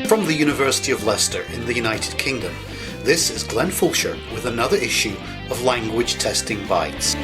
From the University of Leicester in the United Kingdom, this is Glenn Fulshire with another issue of Language Testing Bytes.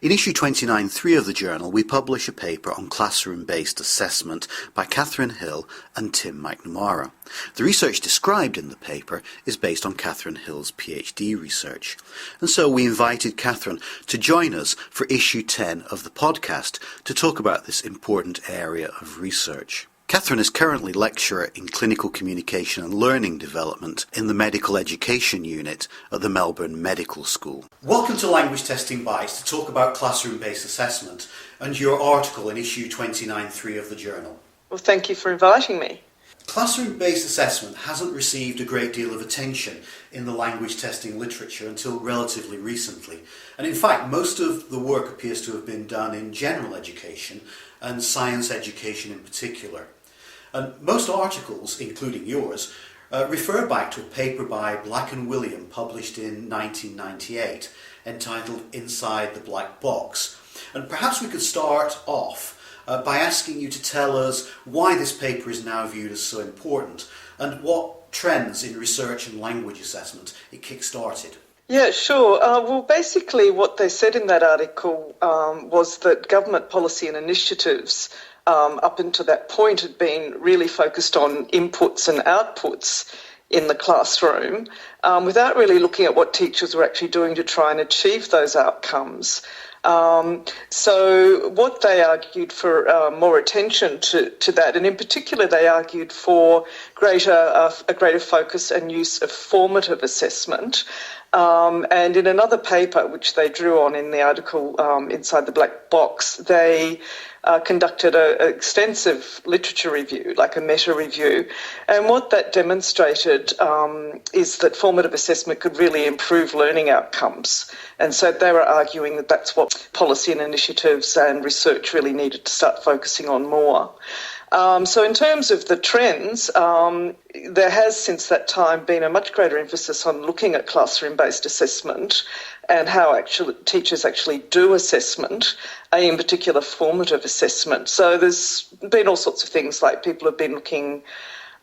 In issue 29.3 of the journal, we publish a paper on classroom-based assessment by Kathryn Hill and Tim McNamara. The research described in the paper is based on Kathryn Hill's PhD research. And so we invited Kathryn to join us for issue 10 of the podcast to talk about this important area of research. Kathryn is currently lecturer in clinical communication and learning development in the medical education unit at the Melbourne Medical School. Welcome to Language Testing Bytes to talk about classroom-based assessment and your article in issue 29.3 of the journal. Well, thank you for inviting me. Classroom-based assessment hasn't received a great deal of attention in the language testing literature until relatively recently. And in fact, most of the work appears to have been done in general education and science education in particular. And most articles, including yours, refer back to a paper by Black and William published in 1998 entitled Inside the Black Box. And perhaps we could start off by asking you to tell us why this paper is now viewed as so important and what trends in research and language assessment it kick-started. Yeah, sure. Well, basically what they said in that article was that government policy and initiatives up until that point had been really focused on inputs and outputs in the classroom without really looking at what teachers were actually doing to try and achieve those outcomes. So what they argued for more attention to that, and in particular they argued for a greater focus and use of formative assessment. And in another paper, which they drew on in the article Inside the Black Box, they conducted an extensive literature review, like a meta-review. And what that demonstrated is that formative assessment could really improve learning outcomes. And so they were arguing that that's what policy and initiatives and research really needed to start focusing on more. So in terms of the trends, there has since that time been a much greater emphasis on looking at classroom-based assessment and how teachers actually do assessment, in particular formative assessment. So there's been all sorts of things, like people have been looking,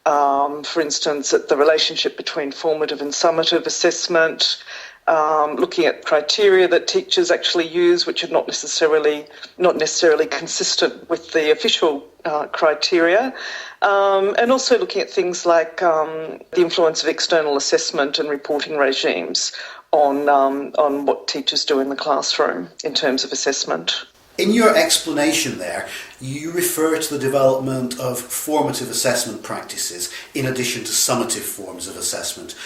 for instance, at the relationship between formative and summative assessment, looking at criteria that teachers actually use, which are not necessarily consistent with the official criteria, and also looking at things like the influence of external assessment and reporting regimes on what teachers do in the classroom in terms of assessment. In your explanation there, you refer to the development of formative assessment practices in addition to summative forms of assessment.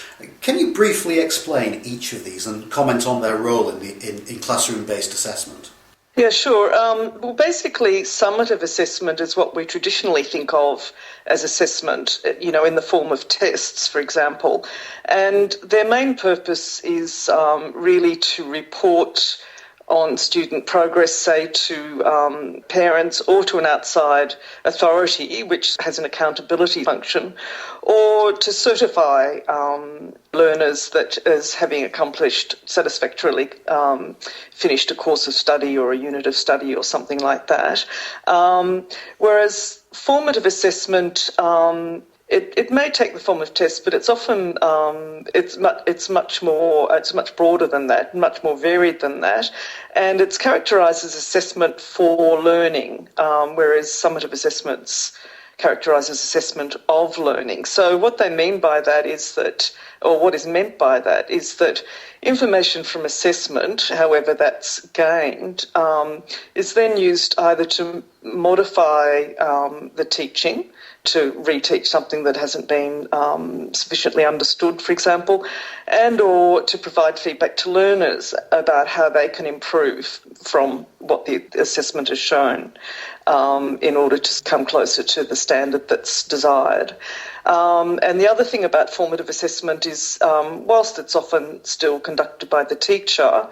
Can you briefly explain each of these and comment on their role in classroom-based assessment? Yeah, sure. Well, basically, summative assessment is what we traditionally think of as assessment, in the form of tests, for example. And their main purpose is really to report on student progress, say to parents or to an outside authority which has an accountability function, or to certify learners that as having accomplished satisfactorily finished a course of study or a unit of study or something like that. Whereas formative assessment, it may take the form of tests, but it's often it's much broader than that, much more varied than that, and it's characterised as assessment for learning, whereas summative assessments characterised as assessment of learning. So what they mean by that is that, or what is meant by that, is that information from assessment, however that's gained, is then used either to modify the teaching, to reteach something that hasn't been sufficiently understood, for example, and or to provide feedback to learners about how they can improve from what the assessment has shown in order to come closer to the standard that's desired. And the other thing about formative assessment is, whilst it's often still conducted by the teacher,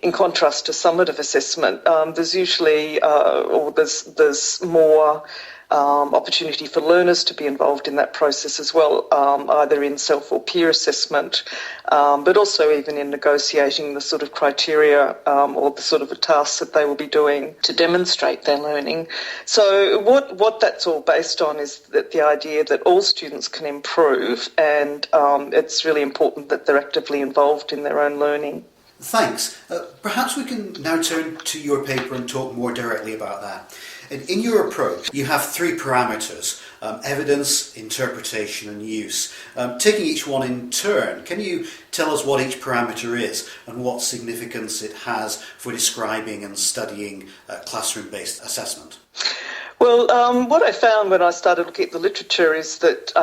in contrast to summative assessment, there's usually, there's more opportunity for learners to be involved in that process as well, either in self or peer assessment, but also even in negotiating the sort of criteria or the sort of tasks that they will be doing to demonstrate their learning. So what that's all based on is that the idea that all students can improve, and it's really important that they're actively involved in their own learning. Thanks. Perhaps we can now turn to your paper and talk more directly about that. In your approach, you have three parameters: evidence, interpretation and use. Taking each one in turn, can you tell us what each parameter is and what significance it has for describing and studying classroom-based assessment? Well, what I found when I started looking at the literature is that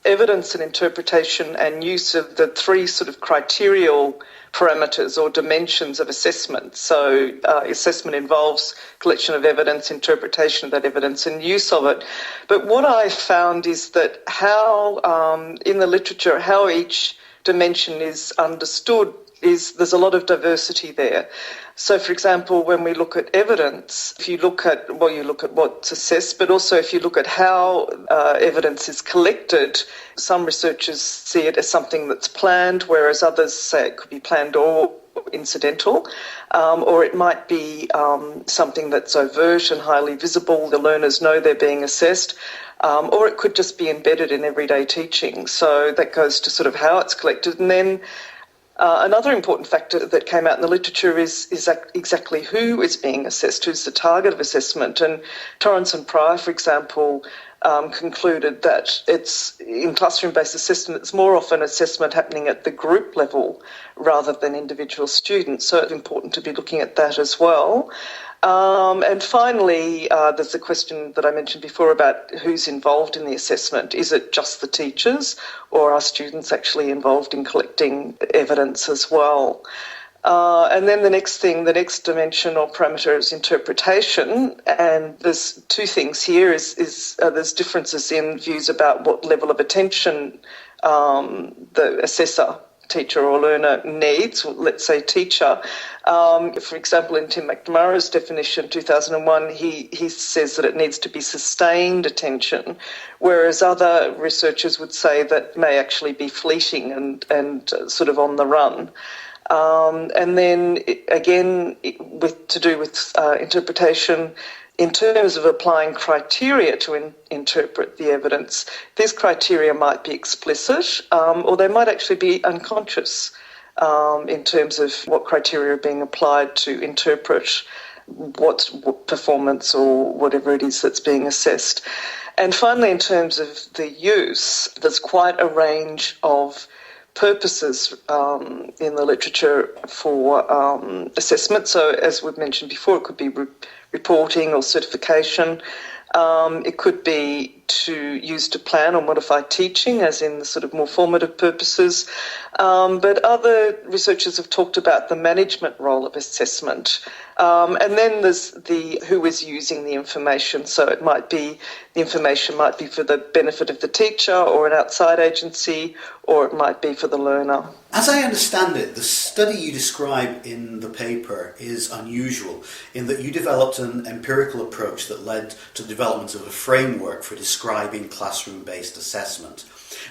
evidence and interpretation and use of the three sort of criterial parameters or dimensions of assessment. So assessment involves collection of evidence, interpretation of that evidence and use of it. But what I found is that how, in the literature, how each dimension is understood is there's a lot of diversity there. So, for example, when we look at evidence, if you look at, well, you look at what's assessed, but also if you look at how evidence is collected, some researchers see it as something that's planned, whereas others say it could be planned or incidental, or it might be something that's overt and highly visible. The learners know they're being assessed. Or it could just be embedded in everyday teaching. So that goes to sort of how it's collected. And then another important factor that came out in the literature is exactly who is being assessed, who's the target of assessment. And Torrance and Pryor, for example, concluded that it's in classroom-based assessment, it's more often assessment happening at the group level rather than individual students. So it's important to be looking at that as well. And finally, there's the question that I mentioned before about who's involved in the assessment. Is it just the teachers, or are students actually involved in collecting evidence as well? And then the next dimension or parameter is interpretation. And there's two things here. There's differences in views about what level of attention the assessor, teacher or learner needs, let's say teacher. For example, in Tim McNamara's definition, 2001, he says that it needs to be sustained attention, whereas other researchers would say that may actually be fleeting and sort of on the run. And then, again, to do with interpretation, in terms of applying criteria to interpret the evidence, these criteria might be explicit or they might actually be unconscious in terms of what criteria are being applied to interpret what performance or whatever it is that's being assessed. And finally, in terms of the use, there's quite a range of purposes in the literature for assessment. So as we've mentioned before, it could be reporting or certification. It could be used to plan or modify teaching, as in the sort of more formative purposes. But other researchers have talked about the management role of assessment. And then there's who is using the information. So the information might be for the benefit of the teacher or an outside agency, or it might be for the learner. As I understand it, the study you describe in the paper is unusual in that you developed an empirical approach that led to the development of a framework for describing classroom-based assessment.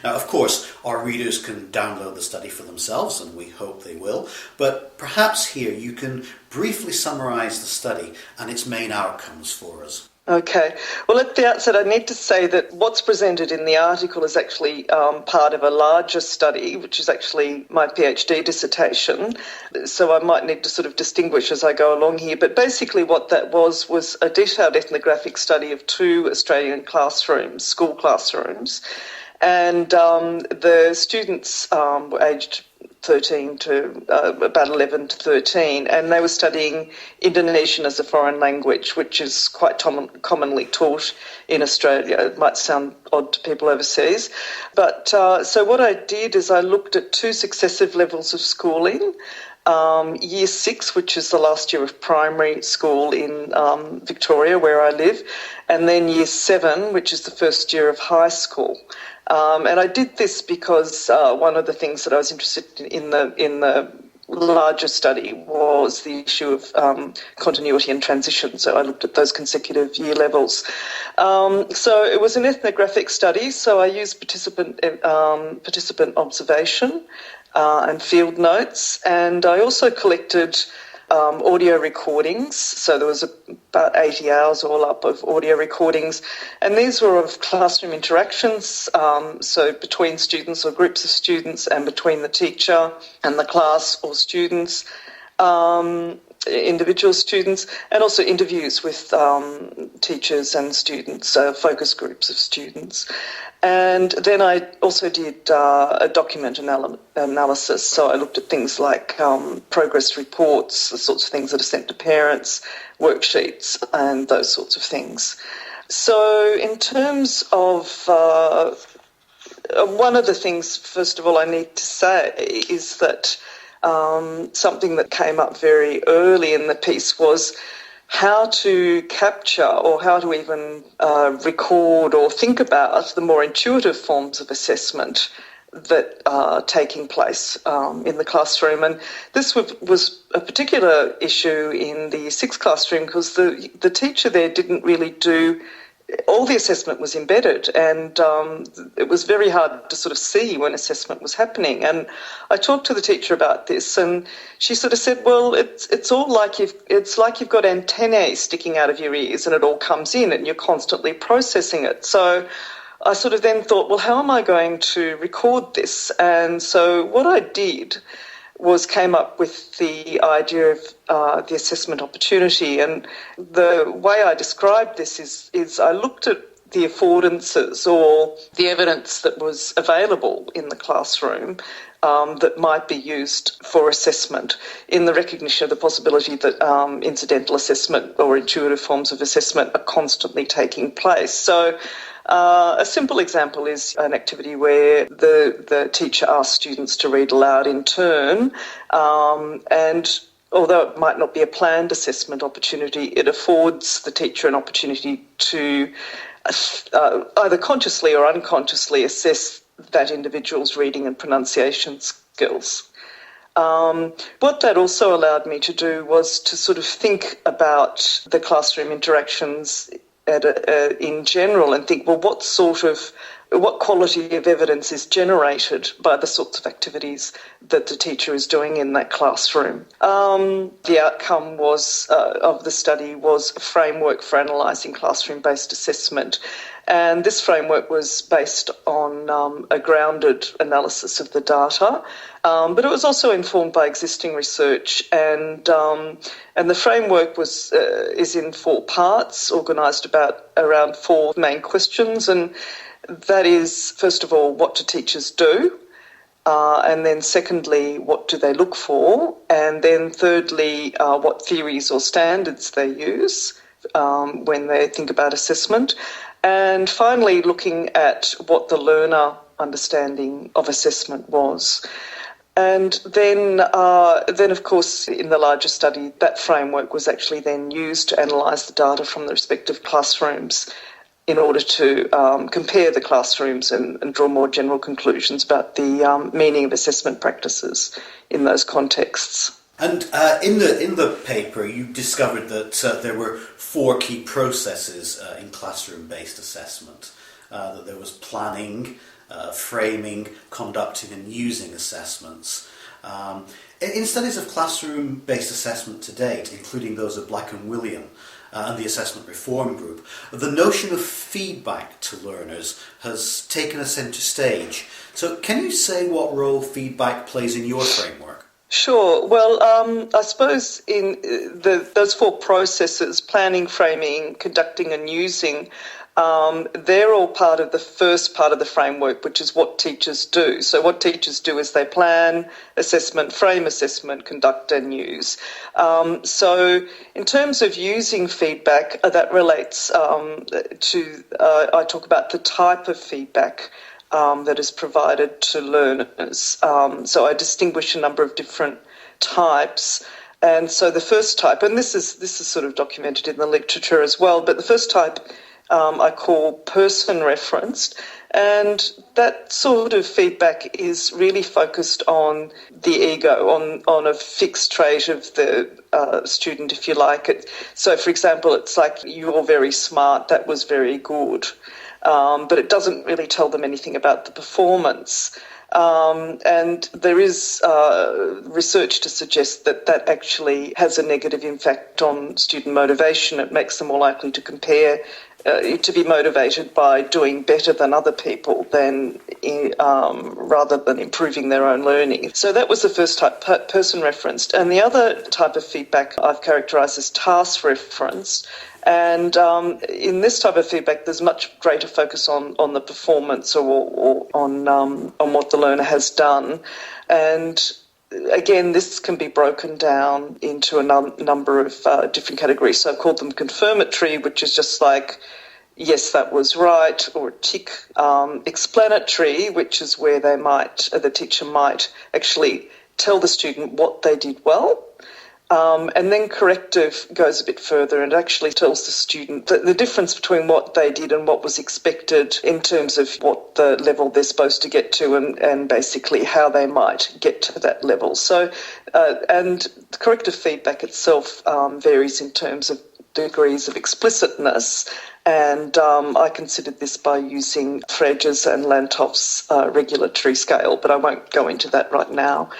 Now, of course, our readers can download the study for themselves, and we hope they will, but perhaps here you can briefly summarise the study and its main outcomes for us. Okay. Well, at the outset, I need to say that what's presented in the article is actually part of a larger study, which is actually my PhD dissertation. So I might need to sort of distinguish as I go along here. But basically what that was a detailed ethnographic study of 2 Australian classrooms, school classrooms. And the students were aged 13 to about 11 to 13, and they were studying Indonesian as a foreign language, which is quite commonly taught in Australia. It might sound odd to people overseas. But so what I did is I looked at 2 successive levels of schooling. Year 6, which is the last year of primary school in Victoria, where I live, and then Year 7, which is the first year of high school. And I did this because one of the things that I was interested in the larger study was the issue of continuity and transition. So I looked at those consecutive year levels. So it was an ethnographic study. So I used participant observation and field notes. And I also collected audio recordings. So there was about 80 hours all up of audio recordings. And these were of classroom interactions, so between students or groups of students and between the teacher and the class or students, individual students, and also interviews with teachers and students, focus groups of students. And then I also did a document analysis. So I looked at things like progress reports, the sorts of things that are sent to parents, worksheets, and those sorts of things. So in terms of one of the things, first of all, I need to say is that something that came up very early in the piece was how to capture or how to even record or think about the more intuitive forms of assessment that are taking place in the classroom. And this was a particular issue in the sixth classroom because the teacher there didn't really do all the assessment was embedded, and it was very hard to sort of see when assessment was happening. And I talked to the teacher about this, and she sort of said, "Well, it's all like you've got antennae sticking out of your ears, and it all comes in, and you're constantly processing it." So I sort of then thought, well, how am I going to record this? And so what I did was came up with the idea of the assessment opportunity. And the way I described this is I looked at the affordances or the evidence that was available in the classroom that might be used for assessment in the recognition of the possibility that incidental assessment or intuitive forms of assessment are constantly taking place. So a simple example is an activity where the teacher asks students to read aloud in turn, and although it might not be a planned assessment opportunity, it affords the teacher an opportunity to either consciously or unconsciously assess that individual's reading and pronunciation skills. What that also allowed me to do was to sort of think about the classroom interactions in general and think, well, what quality of evidence is generated by the sorts of activities that the teacher is doing in that classroom. The outcome of the study was a framework for analysing classroom-based assessment, and this framework was based on a grounded analysis of the data, but it was also informed by existing research, and the framework is in 4 parts, organised around 4 main questions, and that is, first of all, what do teachers do? And then secondly, what do they look for? And then thirdly, what theories or standards they use when they think about assessment. And finally, looking at what the learner understanding of assessment was. And then, of course, in the larger study, that framework was actually then used to analyse the data from the respective classrooms in order to compare the classrooms and draw more general conclusions about the meaning of assessment practices in those contexts. And in the paper, you discovered that there were 4 key processes in classroom-based assessment. That there was planning, framing, conducting and using assessments. In studies of classroom-based assessment to date, including those of Black and William, and the Assessment Reform Group, the notion of feedback to learners has taken a centre stage. So can you say what role feedback plays in your framework? Sure. Well, I suppose in those 4 processes, planning, framing, conducting and using, they're all part of the first part of the framework, which is what teachers do. So what teachers do is they plan assessment, frame assessment, conduct and use. So in terms of using feedback, that relates to, I talk about the type of feedback that is provided to learners. So I distinguish a number of different types. And so the first type, and this is sort of documented in the literature as well, but the first type I call person referenced, and that sort of feedback is really focused on the ego, on a fixed trait of the student, if you like. So, for example, it's like, you're very smart, that was very good, but it doesn't really tell them anything about the performance. And there is research to suggest that that actually has a negative impact on student motivation. It makes them more likely to compare, to be motivated by doing better than other people rather than improving their own learning. So that was the first type, person referenced. And the other type of feedback I've characterised as task referenced. And in this type of feedback, there's much greater focus on the performance or on what the learner has done. And again, this can be broken down into a number of different categories. So I've called them confirmatory, which is just like, yes, that was right, or tick. Explanatory, which is where the teacher might actually tell the student what they did well. And then corrective goes a bit further and actually tells the student the difference between what they did and what was expected in terms of what the level they're supposed to get to and basically how they might get to that level. So, and the corrective feedback itself varies in terms of degrees of explicitness, and I considered this by using Fredge's and Lantoff's regulatory scale, but I won't go into that right now.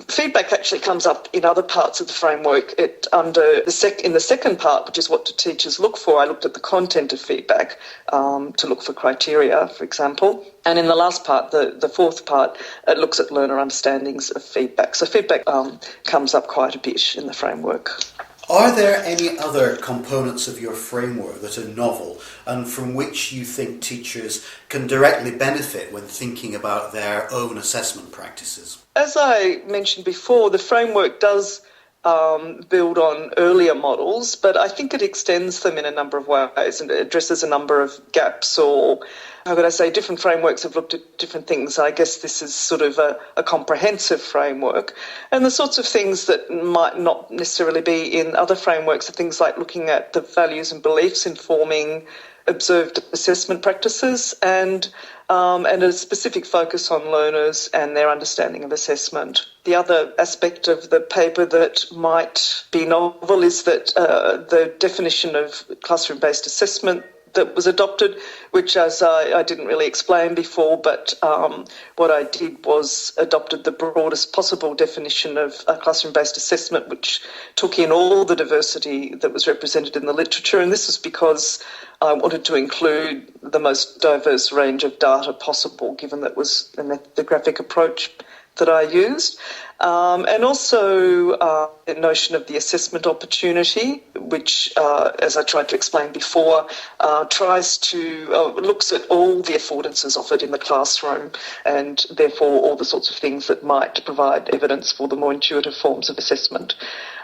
Feedback actually comes up in other parts of the framework. In the second part, which is what do teachers look for, I looked at the content of feedback to look for criteria, for example. And in the last part, the fourth part, it looks at learner understandings of feedback. So feedback comes up quite a bit in the framework. Are there any other components of your framework that are novel and from which you think teachers can directly benefit when thinking about their own assessment practices? As I mentioned before, the framework does build on earlier models, but I think it extends them in a number of ways and it addresses a number of gaps, or how could I say, different frameworks have looked at different things. I guess this is sort of a comprehensive framework, and the sorts of things that might not necessarily be in other frameworks are things like looking at the values and beliefs informing observed assessment practices and a specific focus on learners and their understanding of assessment. The other aspect of the paper that might be novel is that the definition of classroom-based assessment that was adopted, which as I didn't really explain before, but what I did was adopted the broadest possible definition of a classroom-based assessment, which took in all the diversity that was represented in the literature, and this was because I wanted to include the most diverse range of data possible, given that was the graphic approach that I used. And also the notion of the assessment opportunity, which, as I tried to explain before, looks at all the affordances offered in the classroom and therefore all the sorts of things that might provide evidence for the more intuitive forms of assessment.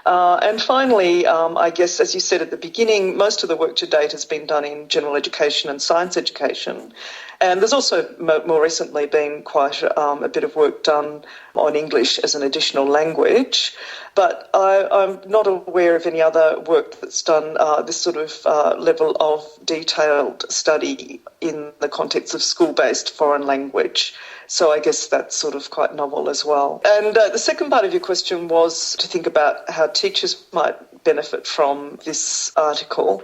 And finally, I guess, as you said at the beginning, most of the work to date has been done in general education and science education. And there's also more recently been quite a bit of work done on English as an additional language. But I'm not aware of any other work that's done this sort of level of detailed study in the context of school-based foreign language. So I guess that's sort of quite novel as well. And the second part of your question was to think about how teachers might benefit from this article.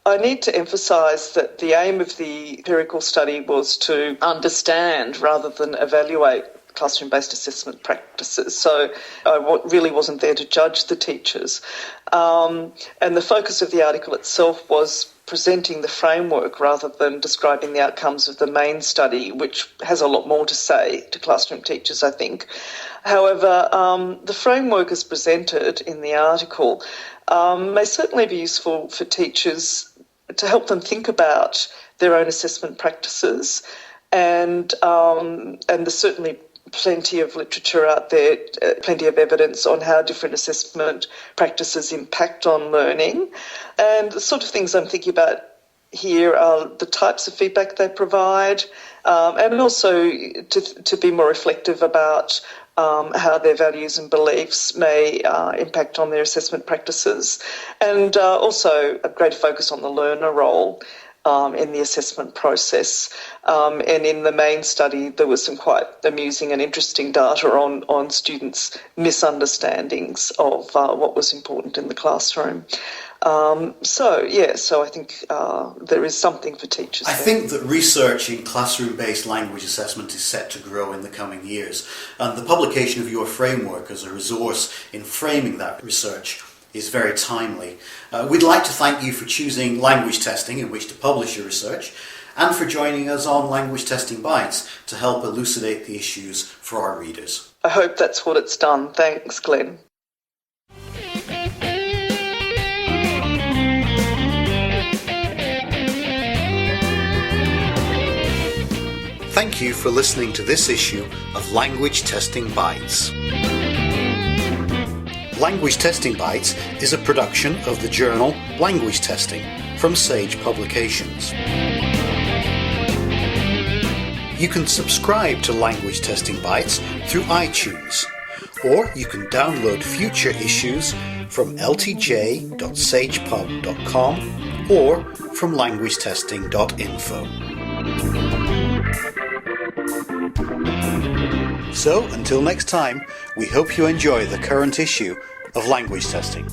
I need to emphasise that the aim of the empirical study was to understand rather than evaluate classroom-based assessment practices. So I really wasn't there to judge the teachers. And the focus of the article itself was presenting the framework rather than describing the outcomes of the main study, which has a lot more to say to classroom teachers, I think. However, the framework as presented in the article may certainly be useful for teachers to help them think about their own assessment practices, and there's certainly plenty of literature out there, plenty of evidence on how different assessment practices impact on learning. And the sort of things I'm thinking about here are the types of feedback they provide, and also to be more reflective about how their values and beliefs may impact on their assessment practices, and also a greater focus on the learner role in the assessment process. And in the main study, there was some quite amusing and interesting data on students' misunderstandings of what was important in the classroom. So I think there is something for teachers. I think that research in classroom-based language assessment is set to grow in the coming years, and the publication of your framework as a resource in framing that research is very timely. We'd like to thank you for choosing language testing in which to publish your research, and for joining us on Language Testing Bytes to help elucidate the issues for our readers. I hope that's what it's done. Thanks, Glenn. Thank you for listening to this issue of Language Testing Bytes. Language Testing Bytes is a production of the journal Language Testing from Sage Publications. You can subscribe to Language Testing Bytes through iTunes, or you can download future issues from ltj.sagepub.com or from languagetesting.info. So, until next time, we hope you enjoy the current issue of Language Testing.